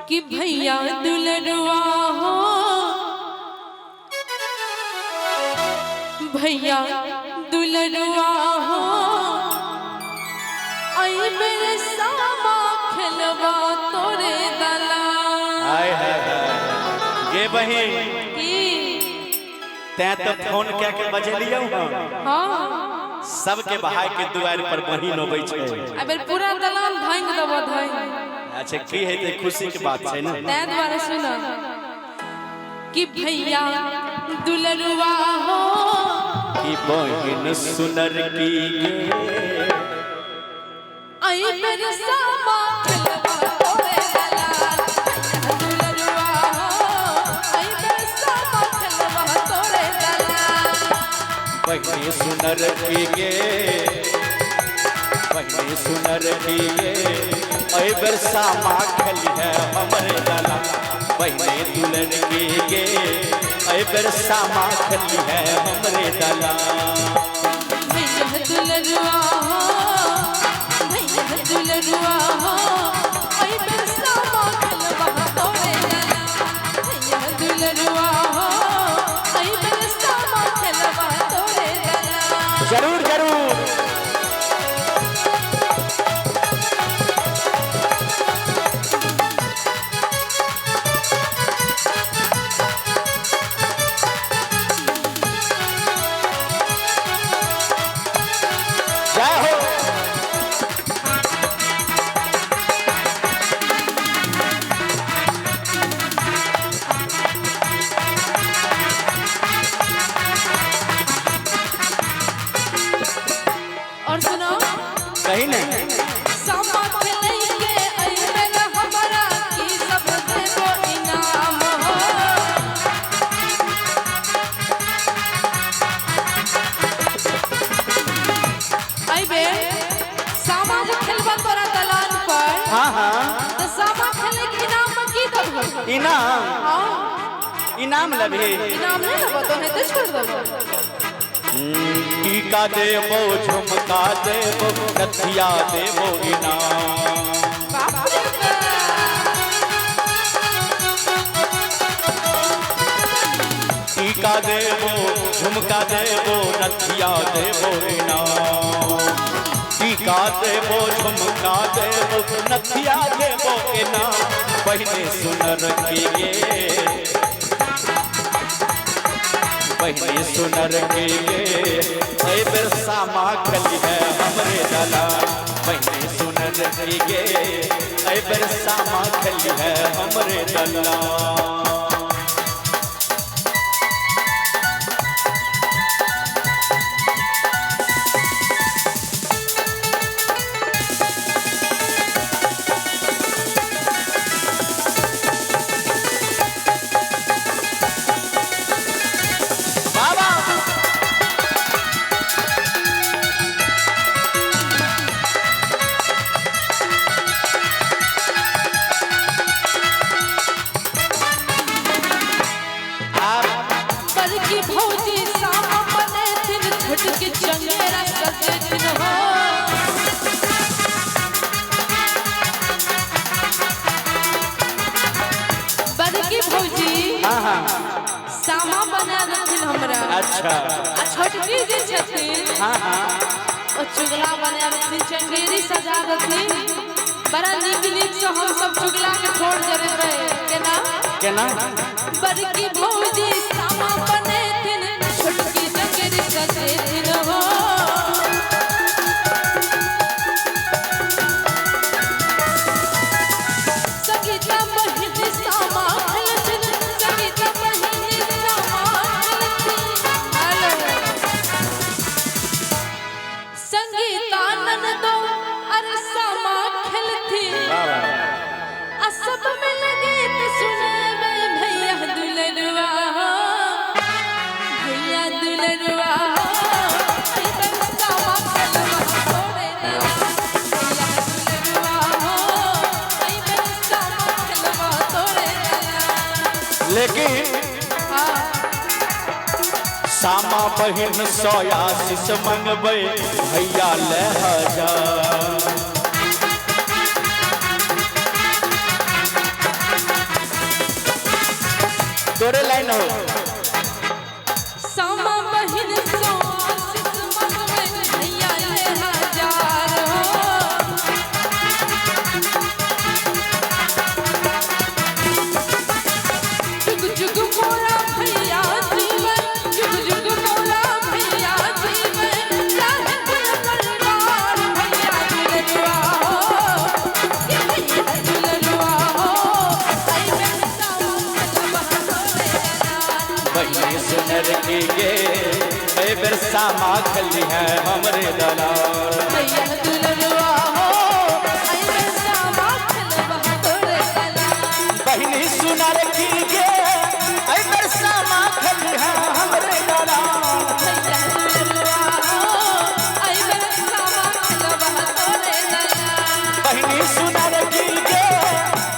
कि भैया दुलरुआ हो, भैया दुलरुआ हो, आई मेरे सामा खेलवा तोरे दला। हाय हाय गे बहिन तै तो फोन क्या के बजलियो हाँ सबके बहाय के दुआर पर बहिन होबै छै। अबे पूरा दलान भांग देबो धाई। अच्छा की है ते खुशी के बात छै ना। तै द्वारा सुना कि भैया दुलरुआ हो, कि बहिन सुनर की आई मेरे सामा खेलवा तोरे दला। दुलरुआ हो, आई मेरे सामा खेलवा तोरे दला। बहिन सुनर की गे बहिन सुनर की गे ऐ बरसा माँ खली है हमरे दला। बहिन दुल्हन की गे ऐ बरसा माँ खली है हमरे दला। भैया दुलरुआ हो, भैया दुलरुआ हो, आई मेरे सामा खेलवा तोरे दला। भैया दुलरुआ हो, आई मेरे सामा खेलवा तोरे दला। जरूर जरूर जय हो। और सुनो कहीं नहीं सामा खेलेंगे आई मेरा हमारा की सब देवो इनाम हो। आई बे सामा जो खेलबा तोरा दलान पर, हाँ हाँ तो सामा खेले के इनाम की देबो। इनाम हां इनाम लभी इनाम नहीं देबो तो नहीं तो छोड़ देबो। टीका देवो झुमका देवो कथिया देवो इनाम। बाप रे टीका देवो झुमका देवो नथिया देवो इनाम। टीका देवो झुमका देवो नथिया देवो इनाम। बहिने सुनर की गे बहिने सुनर की गे ऐ बरसा माँ खली है हमरे दला। बहिने सुनर की गे ऐ बरसा माँ खली है हमरे दला। बड़की भौजी सामा बने दिन झुट के चंगेरा सजे दिन हो। बड़की भौजी हाँ हाँ सामा बना देथिन हमरा। अच्छा आ छोटकी जे छथिन हाँ हाँ ओ चुगला बना देथिन, चंगेरी सजा देथिन। बड़ा नीक नीक से हम सब चुगला के छोड़ जरेबै केना केना बड़की भौजी सामा बने दिन छोटकी चंगेरी सजे दिन हो। संगीता बहिनी सामा खेलथिन, संगीता बहिनी सामा खेलथिन। हेलो संगीता ननदो अरे सामा खेलथिन। आ सब मिल गीत सुनावे भैया दुलरुआ हो, भैया दुलरुआ हो, आई मेरे सामा खेलवा तोरे दला। भैया दुलरुआ हो, आई मेरे सामा खेलवा तोरे दला। लेकिन हाँ सामा बहिन सोयाशीष मंगबै भैया ले हजार। तोरे लाइन हो सामा बहिन सो आशीष मन में भैया ले हजार हो जुग जुग मोरा भैया जीवन जुग जुग मोरा भैया जीवन चाहे कुल परिवार भैया दुलरुआ हो ये भैया दुलरुआ हो आई मैं सामा बहनोरे दलाल बहनी सुनर की गे ऐ बरसा माखली है हमरे दलाल भैया दुलरुआ हो आई मैं सामा बहनोरे दलाल बहनी सुनर की गे ऐ बरसा माखली है हमरे दलाल भैया दुलरुआ हो आई मैं सामा बहनोरे दलाल बहनी सुनर की गे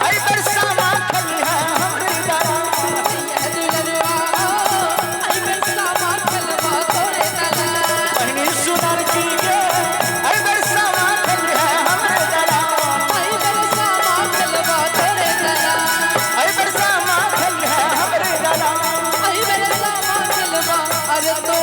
ऐ बरसा माखली है हमरे दलाल भैया दुलरुआ हो आई मैं सामा बहनोरे दलाल बहनी सुनर की गे ऐ बरसा माखली है हमरे दलाल आई मैं सामा बहनोरे दलाल ऐ बरसा माखली है हमरे दलाल आई मैं सामा अरे तो